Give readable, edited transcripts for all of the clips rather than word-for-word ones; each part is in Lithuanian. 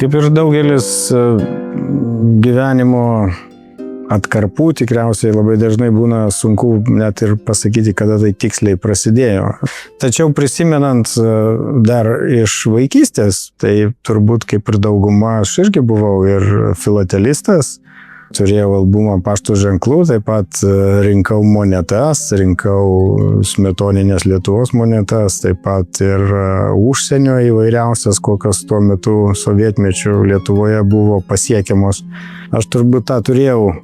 Kaip ir daugelis gyvenimo atkarpų, tikriausiai labai dažnai būna sunku net ir pasakyti, kada tai tiksliai prasidėjo. Tačiau prisimenant dar iš vaikystės, tai turbūt kaip ir dauguma, aš irgi buvau ir filatelistas, turėjau albumą pašto ženklų, taip pat rinkau monetas, rinkau smetoninės Lietuvos monetas, taip pat ir užsienio įvairiausias, kokios tuo metu sovietmečių Lietuvoje buvo pasiekiamos. Aš turbūt tą turėjau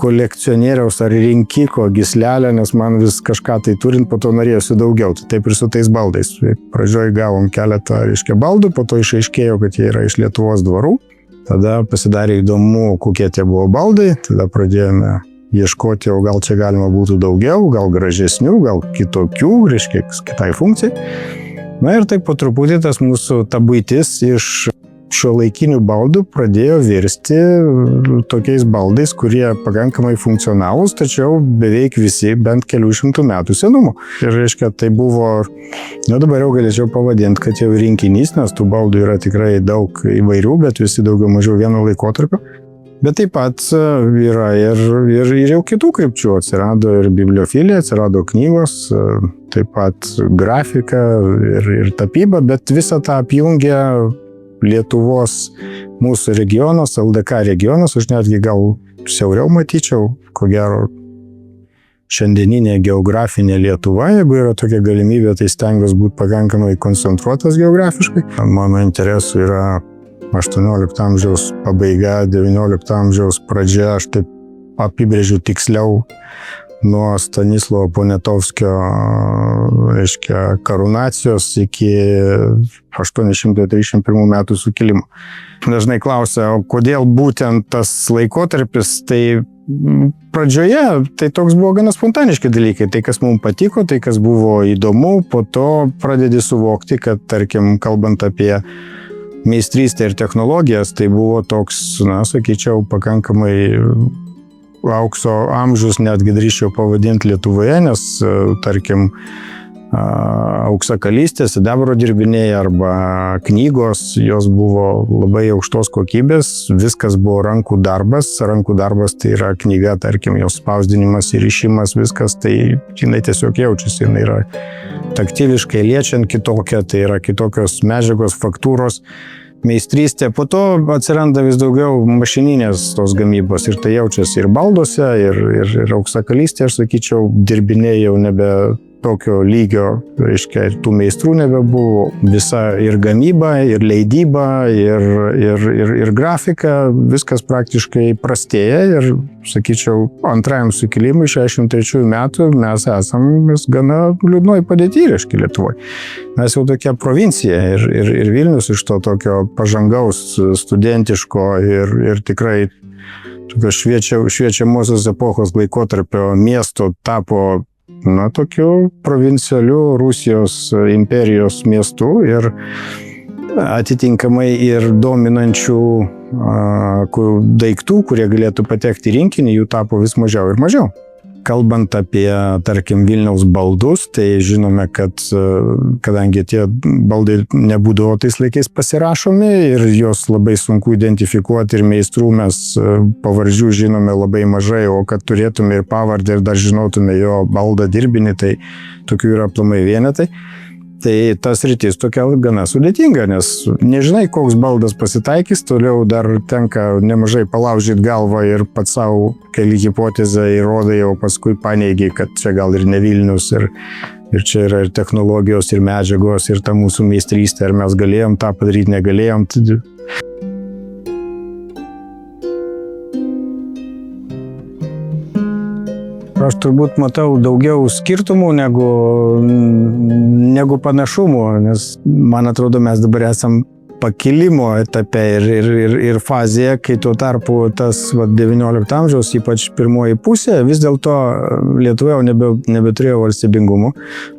kolekcionieriaus ar rinkiko gyslelę, nes man vis kažką tai turint, po to norėjosi daugiau. Taip ir su tais baldais. Pradžioj gavom keletą, baldų, po to išaiškėjo, kad jie yra iš Lietuvos dvarų. Tada pasidarė įdomu, kokie tie buvo baldai, tada pradėjome ieškoti, o gal čia galima būtų daugiau, gal gražesnių, gal kitokių, kitai funkcijai. Na ir taip po truputį tas mūsų ta buitis iš šiuolaikinių baldų pradėjo virsti tokiais baldais, kurie pakankamai funkcionalūs, tačiau beveik visi bent kelių šimtų metų senumo. Ir tai buvo, dabar jau galėčiau pavadinti, kad jau rinkinys, nes tų baldų yra tikrai daug įvairių, bet visi daugiau mažiau vieno laikotarpio. Bet taip pat yra ir jau kitų krypčių. Atsirado ir bibliofilija, atsirado knygos, taip pat grafika ir tapyba, bet visą tą apjungia Lietuvos mūsų regionas, LDK regionas, aš netgi gal siauriau matyčiau, ko gero šiandieninė geografinė Lietuva, jeigu yra tokia galimybė, tai stengiuosi būti pakankamai koncentruotas geografiškai. Mano interesų yra 18 amžiaus pabaiga, 19 amžiaus pradžia, aš taip apibrėžiu tiksliau nuo Stanislovo Poniatovskio, karūnacijos iki 831 metų sukilimo. Dažnai klausia, o kodėl būtent tas laikotarpis, tai pradžioje tai toks buvo gana spontaniški dalykai, tai kas mums patiko, tai kas buvo įdomu, po to pradedi suvokti, kad tarkim, kalbant apie meistrystę ir technologijas, tai buvo toks, sakyčiau, pakankamai aukso amžius, netgi drįsčiau pavadinti Lietuvoje, nes, tarkim, auksakalystė, sidabro dirbiniai arba knygos, jos buvo labai aukštos kokybės, viskas buvo rankų darbas tai yra knyga, tarkim, jos spausdinimas ir rišimas, viskas, tai jinai tiesiog jaučiasi, jinai yra taktiviškai liečiant kitokia, tai yra kitokios medžiagos, faktūros, meistrystė. Po to atsiranda vis daugiau mašininės tos gamybos ir tai jaučiasi ir balduose, ir auksakalystė, aš sakyčiau, dirbiniai jau nebe tokio lygio, ir tų meistrų nebebuvo. Visa ir gamyba, ir leidyba, ir grafika, viskas praktiškai prastėja ir, sakyčiau, antrajam sukilimui 63 metų mes esam gana liūdnoj padėty, Lietuvoje. Mes jau tokia provincija ir Vilnius iš to tokio pažangaus, studentiško ir tikrai tokios šviečiamosios epochos laikotarpio miesto tapo tokiu provincialiu Rusijos imperijos miestu ir atitinkamai ir dominančių daiktų, kurie galėtų patekti į rinkinį, jų tapo vis mažiau ir mažiau. Kalbant apie, tarkim, Vilniaus baldus, tai žinome, kad kadangi tie baldai nebūdavo tais laikais pasirašomi ir jos labai sunku identifikuoti ir meistrų mes pavardžių žinome labai mažai, o kad turėtume ir pavardę ir dar žinotume jo baldą dirbinį, tai tokių yra aplamai vienetai. Tai tas rytis tokia gana sudėtinga, nes nežinai, koks baldas pasitaikys, toliau dar tenka nemažai palaužyti galvą ir pats savo keli hipotezę įrodai, o paskui paneigi, kad čia gal ir ne Vilnius, ir čia yra ir technologijos, ir medžiagos, ir ta mūsų meistrystė, ar mes galėjom tą padaryti, negalėjom. Aš turbūt matau daugiau skirtumų negu panašumų, nes man atrodo, mes dabar esam pakilimo etape ir fazėje, kai tuo tarpu tas 19 amžiaus, ypač pirmoji pusė, vis dėlto Lietuva jau nebeturėjo valstybingumo.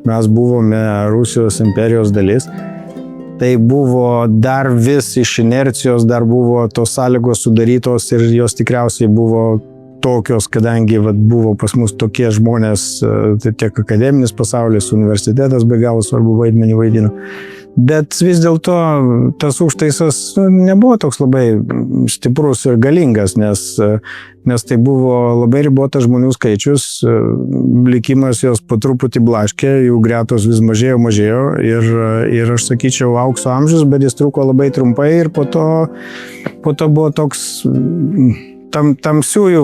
Mes buvome Rusijos imperijos dalis. Tai buvo dar vis iš inercijos, dar buvo tos sąlygos sudarytos ir jos tikriausiai buvo tokios, kadangi buvo pas mus tokie žmonės, tai tiek akademinis pasaulis, universitetas be galo svarbu vaidmenį vaidino. Bet vis dėlto tas užtaisas nebuvo toks labai stiprus ir galingas, nes tai buvo labai ribotas žmonių skaičius, likimas jos po truputį blaškė, jų gretos vis mažėjo ir aš sakyčiau aukso amžius, bet jis truko labai trumpai ir po to buvo toks tamsus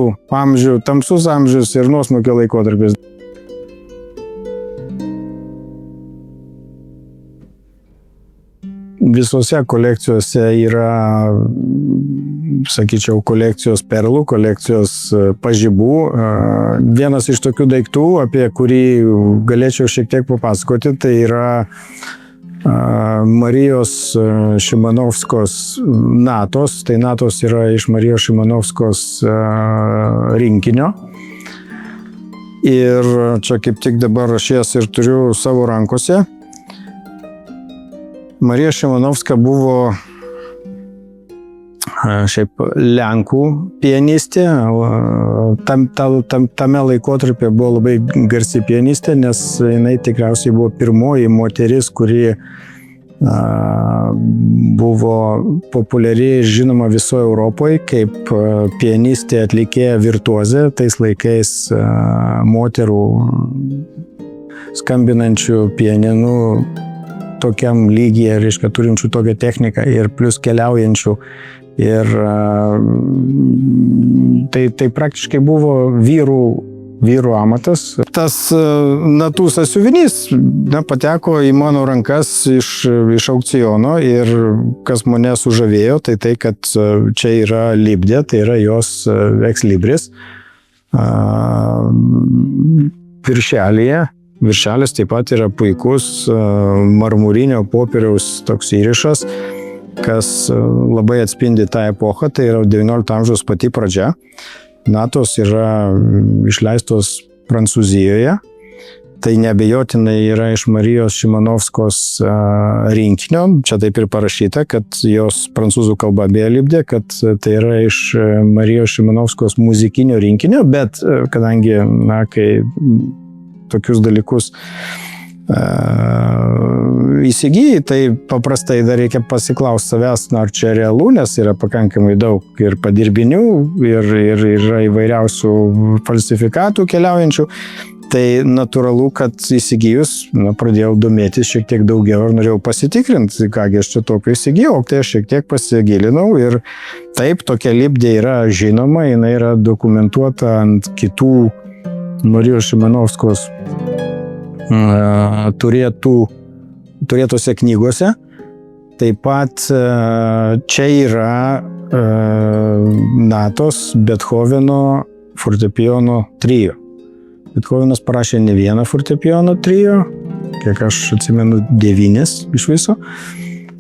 amžius ir nuosmukio laikotarpis. Visose kolekcijose yra, sakyčiau, kolekcijos perlų, kolekcijos pažibų. Vienas iš tokių daiktų, apie kurį galėčiau šiek tiek papasakoti, tai yra Marijos Šimanovskos natos. Tai natos yra iš Marijos Šimanovskos rinkinio. Ir čia kaip tik dabar aš jas ir turiu savo rankose. Marija Šimanovska buvo šiaip Lenkų pianistė. Tame laikotarpyje buvo labai garsi pianistė, nes jinai tikriausiai buvo pirmoji moteris, kuri buvo populiari ir žinoma visoje Europoje kaip pianistė atlikėja virtuozė. Tais laikais moterų skambinančių pianinu tokiam lygyje, reiškia, turinčių tokią techniką ir plus keliaujančių. Ir tai praktiškai buvo vyrų amatas. Tas natų sąsiuvinys pateko į mano rankas iš aukciono ir kas mane sužavėjo, tai kad čia yra libdė, tai yra jos ex libris viršelyje. Viršelis taip pat yra puikus marmurinio popieriaus toks įrišas, kas labai atspindi tą epochą, tai yra XIX amžiaus pati pradžia. Natos yra išleistos Prancūzijoje, tai neabejotinai yra iš Marijos Šimanovskos rinkinio. Čia taip ir parašyta, kad jos prancūzų kalba beje libdė, kad tai yra iš Marijos Šimanovskos muzikinio rinkinio, bet kadangi, kai tokius dalykus įsigyji, tai paprastai dar reikia pasiklausti savęs, ar čia realu, nes yra pakankamai daug ir padirbinių, ir yra įvairiausių falsifikatų keliaujančių. Tai natūralu, kad įsigijus, pradėjau domėtis šiek tiek daugiau ir norėjau pasitikrinti, kągi aš čia tokio įsigijau, tai aš šiek tiek pasigilinau ir taip, tokia libdė yra žinoma, jinai yra dokumentuota ant kitų Marijos Šimanovskos turėtose knygose. Taip pat čia yra natos Bethoveno fortepijono trio. Bethovenas parašė ne vieną fortepijono trio, kiek aš atsimenu 9 iš viso.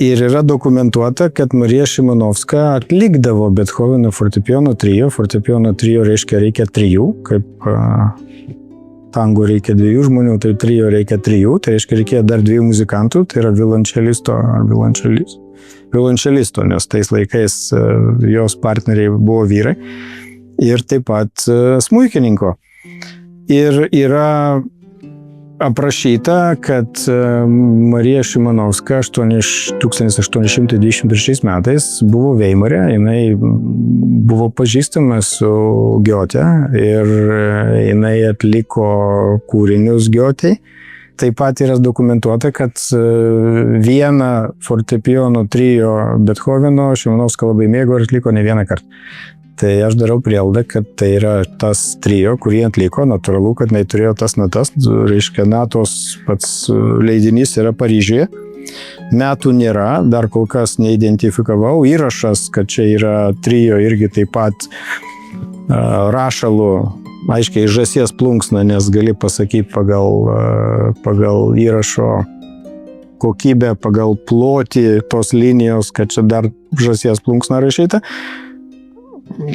Ir yra dokumentuota, kad Marija Šimanovska atlikdavo Bethoveno fortepijono trio. Fortepijono trio reikia 3, kaip tango reikia 2 žmonių, tai trio reikia 3, tai reikia dar 2 muzikantų, tai yra violončelisto ar violončelisto, nes tais laikais jos partneriai buvo vyrai, ir taip pat smuikininko. Ir yra aprašyta, kad Marija Šimanovska 1823 metais buvo Veimare, jinai buvo pažįstama su Goethe ir jinai atliko kūrinius Goethei. Taip pat yra dokumentuota, kad vieną fortepijono trio Bethoveno Šimanovska labai mėgo ir atliko ne vieną kartą. Tai aš darau prielaidą, kad tai yra tas trio, kurį atliko, natūralu, kad jinai turėjo tas natas, reiškia, natos pats leidinys yra Paryžiuje. Metų nėra, dar kol kas neidentifikavau. Įrašas, kad čia yra trio, irgi taip pat rašalu, aiškiai žąsies plunksna, nes gali pasakyti pagal įrašo kokybę, pagal plotį tos linijos, kad čia dar žąsies plunksna rašyta.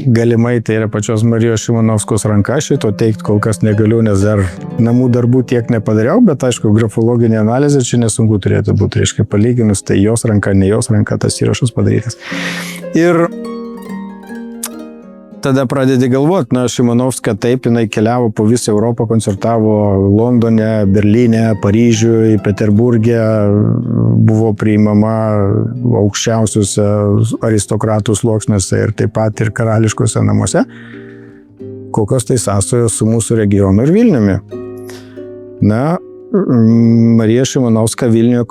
Galimai tai yra pačios Marijos Šimanovskos ranka, šito teikti kol kas negaliu, nes dar namų darbų tiek nepadariau, bet aišku, grafologinė analizė čia nesunku turėtų būti, reiškia, palyginus, tai jos ranka, ne jos ranka, tas įrašas padarytas. Ir tada pradedi galvoti, Šimanovska taip, jinai keliavo po visą Europą, koncertavo Londone, Berlyne, Paryžiuje, Peterburge, buvo priimama aukščiausiuose aristokratų sluoksniuose ir taip pat ir karališkuose namuose. Kokios tai sąsajos su mūsų regionu ir Vilniumi. Marija Šimanovska Vilniuje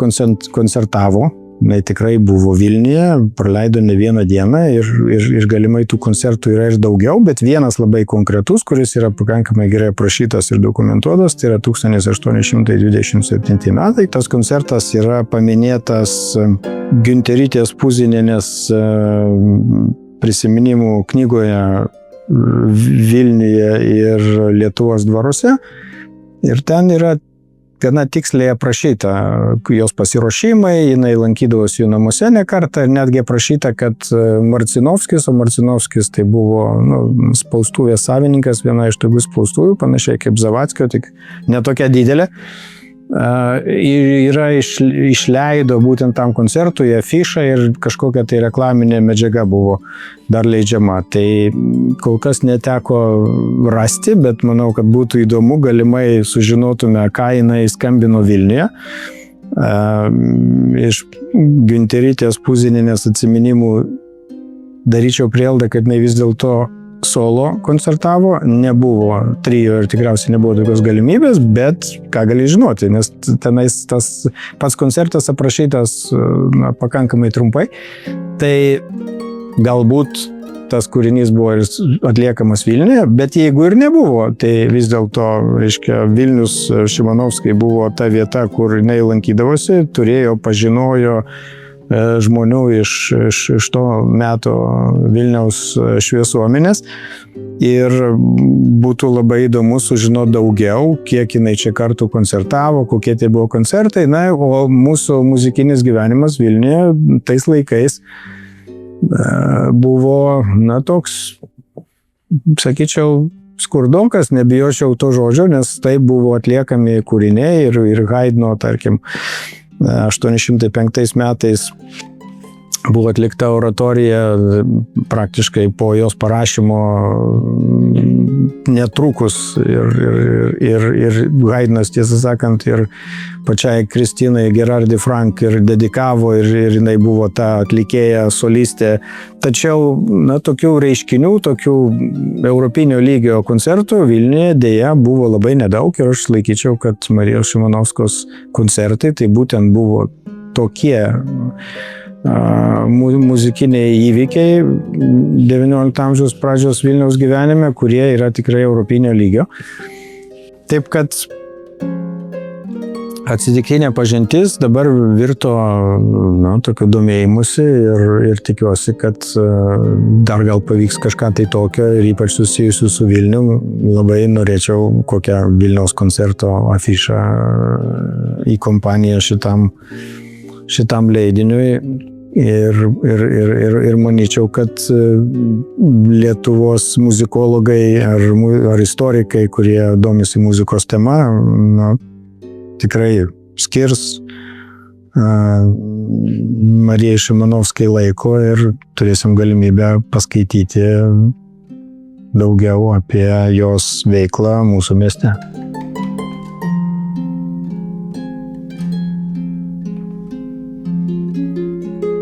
koncertavo, jinai tikrai buvo Vilniuje, praleido ne vieną dieną ir galimai tų koncertų yra ir daugiau, bet vienas labai konkretus, kuris yra pakankamai gerai aprašytas ir dokumentuotas, tai yra 1827 metai. Tas koncertas yra paminėtas Günterytės Puzinienės prisiminimų knygoje Vilniuje ir Lietuvos dvaruose. Ir ten yra gana tiksliai aprašyta jos pasiruošimai, jinai lankydavosi jų namuose ne kartą ir netgi aprašyta, kad Marcinovskis, o Marcinovskis tai buvo spaustuvės savininkas, viena iš tokių spaustuvių, panašiai kaip Zavadskio, tik netokia didelė. Yra išleido būtent tam koncertui afišą ir kažkokia tai reklaminė medžiaga buvo dar leidžiama. Tai kol kas neteko rasti, bet manau, kad būtų įdomu, galimai sužinotume, ką jinai skambino Vilniuje. Iš Günterytės Puzinienės atsiminimų daryčiau prielaidą, kad jinai vis dėlto solo koncertavo, nebuvo trio ir tikriausiai nebuvo tokios galimybės, bet ką gali žinoti, nes tenais tas pats koncertas aprašytas pakankamai trumpai, tai galbūt tas kūrinys buvo ir atliekamas Vilniuje, bet jeigu ir nebuvo, tai vis dėlto, reiškia, Vilnius Šimanovskai buvo ta vieta, kur jinai lankydavosi, turėjo, pažinojo žmonių iš to meto Vilniaus šviesuomenės ir būtų labai įdomu sužinoti daugiau, kiek jinai čia kartų koncertavo, kokie tai buvo koncertai. O mūsų muzikinis gyvenimas Vilniuje tais laikais buvo, toks, sakyčiau, skurdokas, nebijočiau to žodžio, nes tai buvo atliekami kūriniai ir Haydno, tarkim, 805 metais buvo atlikta oratorija praktiškai po jos parašymo netrukus ir Haydnas, tiesą sakant, ir pačiai Kristinai Gerardi Frank ir dedikavo ir jinai buvo ta atlikėja, solistė. Tačiau, tokių reiškinių, tokių europinio lygio koncertų Vilniuje dėja buvo labai nedaug ir aš laikyčiau, kad Marijos Šimanovskos koncertai tai būtent buvo tokie muzikiniai įvykiai XIX amžiaus pradžios Vilniaus gyvenime, kurie yra tikrai europinio lygio. Taip kad atsitiktinė pažintis dabar virto tokiu domėjimusi ir tikiuosi, kad dar gal pavyks kažką tai tokio ir ypač susijusiu su Vilnium. Labai norėčiau kokią Vilniaus koncerto afišą į kompaniją šitam leidiniui ir manyčiau, kad Lietuvos muzikologai ar istorikai, kurie domisi muzikos tema, tikrai skirs Marijai Šimanovskai laiko ir turėsim galimybę paskaityti daugiau apie jos veiklą mūsų mieste.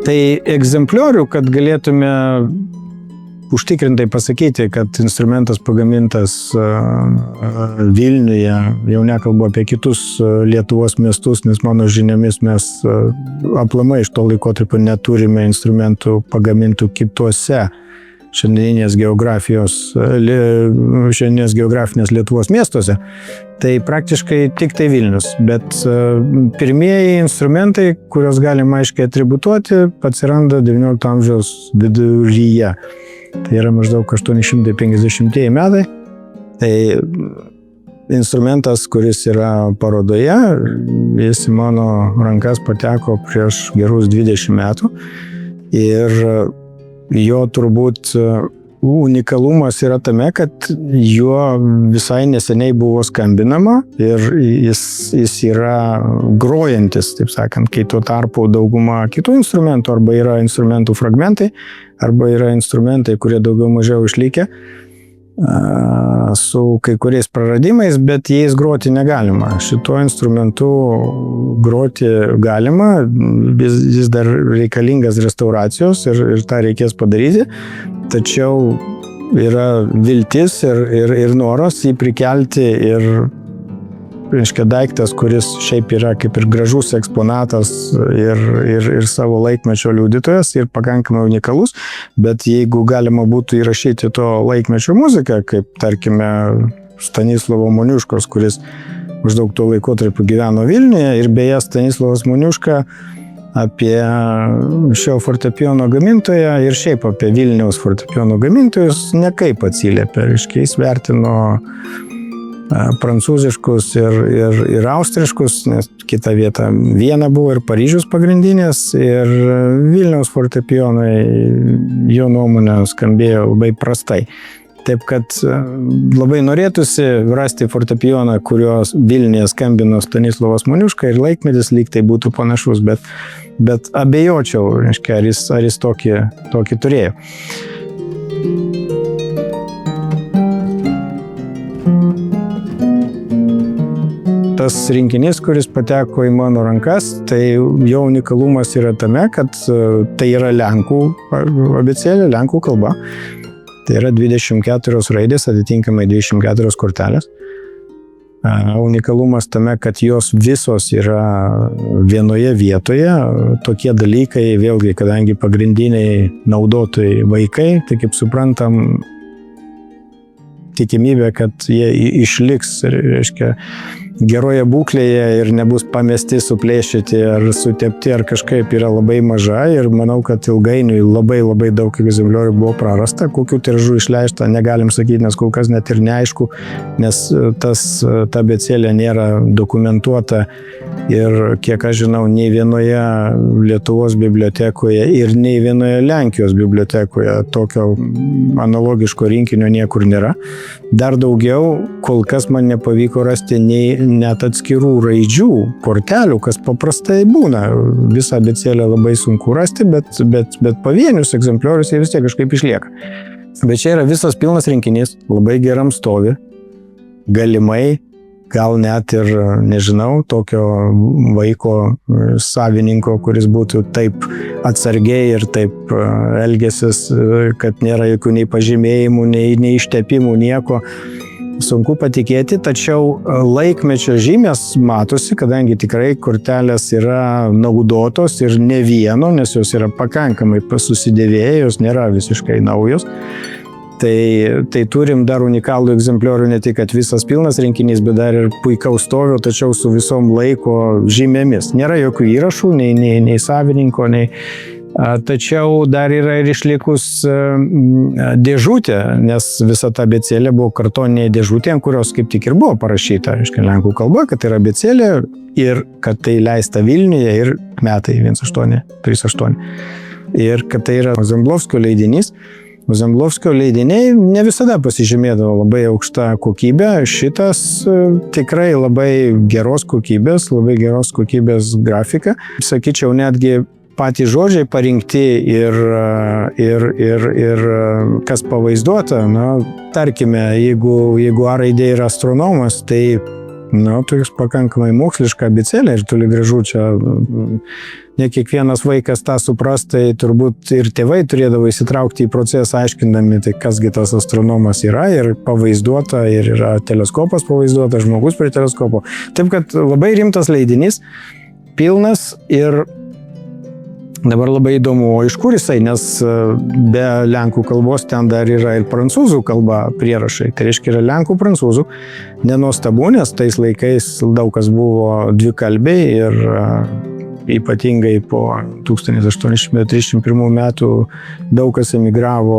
Tai egzempliorių, kad galėtume užtikrintai pasakyti, kad instrumentas pagamintas Vilniuje, jau nekalbu apie kitus Lietuvos miestus, nes mano žiniomis mes aplamai iš to laikotarpio neturime instrumentų pagamintų kituose šiandieninės geografinės Lietuvos miestuose. Tai praktiškai tik tai Vilnius, bet pirmieji instrumentai, kuriuos galima aiškiai atributuoti, atsiranda XIX amžiaus viduryje. Tai yra maždaug 850 metai. Tai instrumentas, kuris yra parodoje, jis į mano rankas pateko prieš gerus 20 metų ir jo turbūt unikalumas yra tame, kad juo visai neseniai buvo skambinama ir jis yra grojantis, taip sakant, kai tuo tarpu dauguma kitų instrumentų arba yra instrumentų fragmentai, arba yra instrumentai, kurie daugiau mažiau išlikę su kai kuriais praradimais, bet jais groti negalima. Šituo instrumentu groti galima, jis dar reikalingas restauracijos ir tą reikės padaryti, tačiau yra viltis ir noras jį prikelti ir reiškia daiktas, kuris šiaip yra kaip ir gražus eksponatas ir savo laikmečio liudytojas ir pakankamai unikalus, bet jeigu galima būtų įrašyti to laikmečio muziką, kaip tarkime Stanislovo Moniuškos, kuris maždaug tuo laikotarpiu gyveno Vilniuje ir beje Stanislovas Moniuška apie šio fortepijono gamintoją ir šiaip apie Vilniaus fortepijono gamintojus nekaip atsiliepė, reiškia jis vertino prancūziškus ir austriškus, nes kita vieta Viena buvo ir Paryžius pagrindinės ir Vilniaus fortepijonai jo nuomonė skambėjo labai prastai. Taip kad labai norėtųsi rasti fortepijoną, kurios Vilniuje skambino Stanislovas Moniuška ir laikmetis lyg tai būtų panašus, bet abejočiau, reiškia, ar jis tokį turėjo. Tas rinkinys, kuris pateko į mano rankas, tai jo unikalumas yra tame, kad tai yra lenkų abėcėlė, lenkų kalba. Tai yra 24 raidės, atitinkamai 24 kortelės. Unikalumas tame, kad jos visos yra vienoje vietoje. Tokie dalykai, vėlgi, kadangi pagrindiniai naudotojai vaikai, tai kaip suprantam, tikimybė, kad jie išliks, reiškia, geroje būklėje ir nebus pamesti, suplėšyti ar sutepti ar kažkaip yra labai maža ir manau, kad ilgainiui labai daug egzempliorių buvo prarasta. Kokių tiražų išleista, negalim sakyti, nes kol kas net ir neaišku, nes ta abėcėlė nėra dokumentuota ir kiek aš žinau, nei vienoje Lietuvos bibliotekoje ir nei vienoje Lenkijos bibliotekoje tokio analogiško rinkinio niekur nėra. Dar daugiau, kol kas man nepavyko rasti net atskirų raidžių, kortelių, kas paprastai būna. Visą abėcėlę labai sunku rasti, bet pavienius egzempliorius jie vis tiek kažkaip išlieka. Bet čia yra visas pilnas rinkinys, labai geram stovi, galimai, gal net ir, nežinau, tokio vaiko savininko, kuris būtų taip atsargiai ir taip elgęsis, kad nėra jokių nei pažymėjimų, nei ištepimų, nieko. Sunku patikėti, tačiau laikmečio žymės matosi, kadangi tikrai kortelės yra naudotos ir ne vieno, nes jos yra pakankamai susidėvėję, jos nėra visiškai naujos. Tai turim dar unikalų egzempliorių, ne tik, kad visas pilnas rinkinys, bet dar ir puikaus stovio, tačiau su visom laiko žymėmis. Nėra jokių įrašų, nei savininko, tačiau dar yra ir išlikus dėžutė, nes visa ta abėcėlė buvo kartoninė dėžutė, ant kurios kaip tik ir buvo parašyta, reiškia, lenkų kalba, kad tai yra abėcėlė ir kad tai leista Vilniuje ir metai 1838. Ir kad tai yra Zemblovskio leidinys. Zemblovskio leidiniai ne visada pasižymėdavo labai aukštą kokybę. Šitas tikrai labai geros kokybės grafika. Sakyčiau, netgi patys žodžiai parinkti ir kas pavaizduota, tarkime, jeigu A raidė yra astronomas, tai toks pakankamai moksliška abėcėlė ir toli gražu čia ne kiekvienas vaikas tą supras, tai turbūt ir tėvai turėdavo įsitraukti į procesą, aiškindami, tai kasgi tas astronomas yra ir pavaizduota, ir yra teleskopas pavaizduota, žmogus prie teleskopo. Taip, kad labai rimtas leidinys, pilnas ir dabar labai įdomu, o iš kur jisai, nes be lenkų kalbos ten dar yra ir prancūzų kalba prierašai. Tai reiškia, yra lenkų, prancūzų. Nenuostabu, nes tais laikais daug kas buvo dvikalbiai ir ypatingai po 1831 metų daug kas emigravo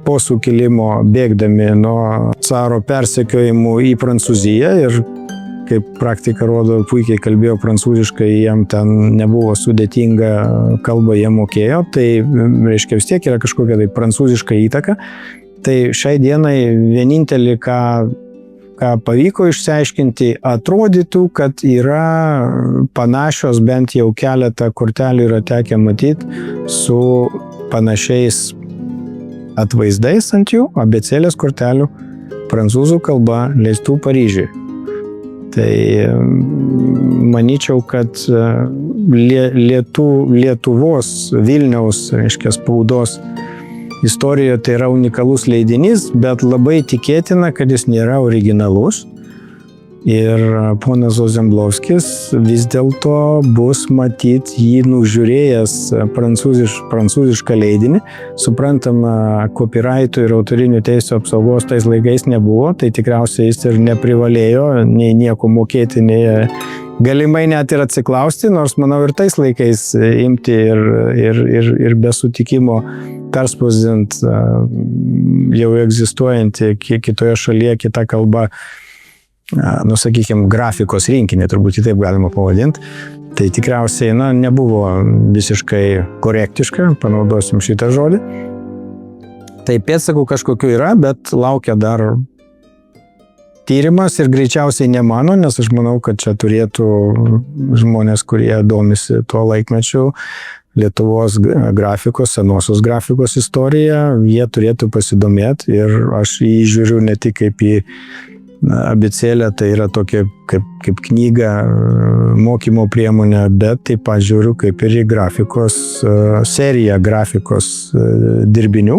po sukilimo, bėgdami nuo caro persekiojimų į Prancūziją ir kaip praktika rodo, puikiai kalbėjo prancūziškai, jiem ten nebuvo sudėtinga kalba, jie mokėjo, tai reiškia vis tiek yra kažkokia tai prancūziška įtaka. Tai šiai dienai vienintelį, ką ką pavyko išsiaiškinti, atrodytų, kad yra panašios, bent jau keletą kortelių yra tekę matyti su panašiais atvaizdais ant jų, abėcėlės kortelių, prancūzų kalba leistų Paryžiui. Tai manyčiau, kad Lietuvos, Vilniaus, reiškia, spaudos istorijoje tai yra unikalus leidinys, bet labai tikėtina, kad jis nėra originalus. Ir ponas Ozemblovskis vis dėlto bus matyt jį nužiūrėjęs prancūzišką leidinį. Suprantama, copyrightų ir autorinių teisų apsaugos tais laikais nebuvo, tai tikriausiai jis ir neprivalėjo nei nieko mokėti, nei galimai net ir atsiklausti, nors manau ir tais laikais imti ir be sutikimo perspausdint jau egzistuojantį kitoje šalyje kitą kalbą, sakykime, grafikos rinkinį, turbūt taip galima pavadinti. Tai tikriausiai, nebuvo visiškai korektiška, panaudosim šitą žodį. Tai pėdsakų kažkokiu yra, bet laukia dar tyrimas ir greičiausiai ne mano, nes aš manau, kad čia turėtų žmonės, kurie domisi tuo laikmečiu, Lietuvos grafikos, senosios grafikos istorija, jie turėtų pasidomėti ir aš jį žiūriu ne tik kaip į abėcėlę, tai yra tokia kaip knyga, mokymo priemonė, bet taip pat žiūriu kaip ir į grafikos seriją grafikos dirbinių.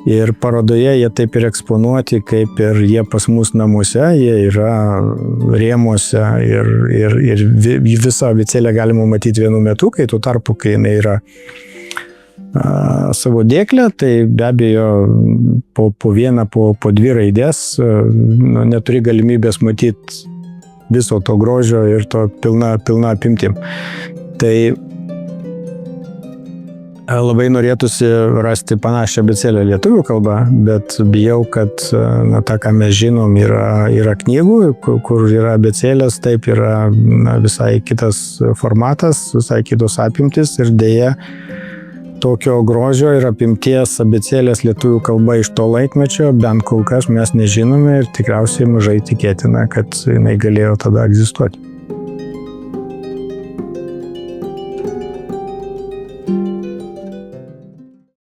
Ir parodoje jie taip ir eksponuoti, kaip ir jie pas mus namuose, jie yra rėmuose ir visą abėcėlę galima matyti vienu metu, kai tuo tarpu, kai jinai yra savo dėklę, tai be abejo po vieną, po dvi raidės neturi galimybės matyti viso to grožio ir to pilna apimtim. Tai labai norėtųsi rasti panašią abėcėlę lietuvių kalbą, bet bijau, kad tą, ką mes žinom, yra knygų, kur yra abėcėlės, taip yra visai kitas formatas, visai kitos apimtis ir dėja tokio grožio ir apimties abėcėlės lietuvių kalba iš to laikmečio bent kol kas mes nežinome ir tikriausiai mažai tikėtina, kad jinai galėjo tada egzistuoti.